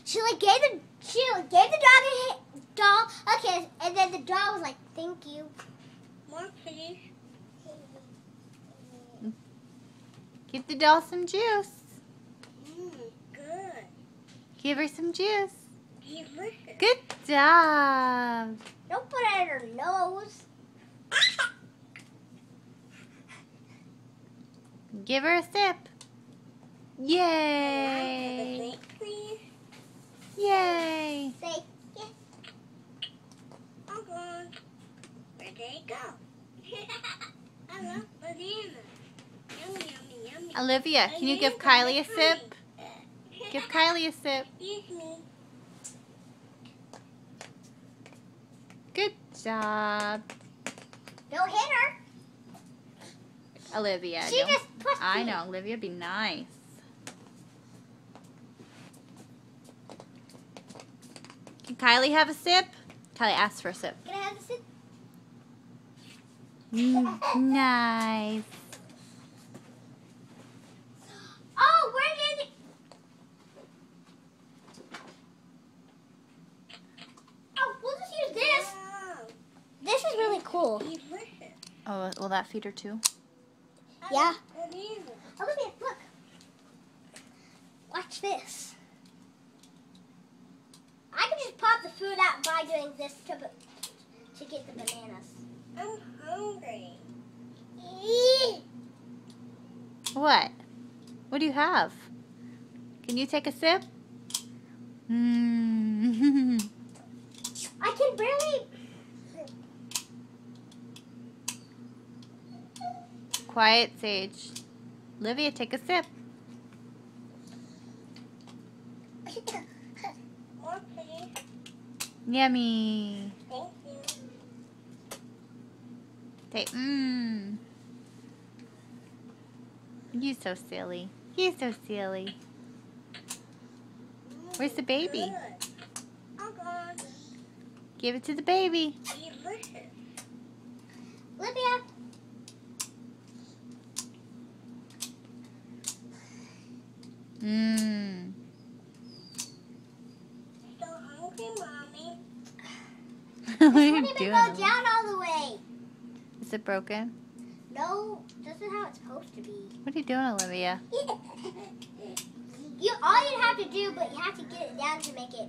She gave the dog a doll a kiss, and then the doll was like, "Thank you." More, please. Give the doll some juice. Good. Give her some juice. Delicious. Good job. Don't put it in her nose. Give her a sip. Yay. Thank, please. Yay. Say, yeah. Hold on. Where did it go? I love banana. Yummy, yummy, yummy. Olivia, can you give Kylie a sip? Give Kylie a sip. Excuse me. Good job. Don't hit her. Olivia. She don't- just pushed I me. know. Olivia, be nice. Can Kylie have a sip? Kylie, ask for a sip. Can I have this? Nice. Oh, where did it? Oh, we'll just use this. Wow. This is really cool. Delicious. Oh, will that feed her too? Yeah. Banana. Olivia, look. Watch this. I can just pop the food out by doing this to get the bananas. I'm hungry. Eee. What? What do you have? Can you take a sip? Mm. I can barely. Quiet, Sage. Olivia, take a sip. More, please. Yummy. Thank you. Say, mmm. You so silly. You so silly. Where's the baby? Good. Hold on. Give it to the baby. Delicious. Olivia. Mmm. So hungry, Mommy. What are This you won't even doing? go Olivia? down all the way. Is it broken? No, this is how it's supposed to be. What are you doing, Olivia? All you have to do, but you have to get it down to make it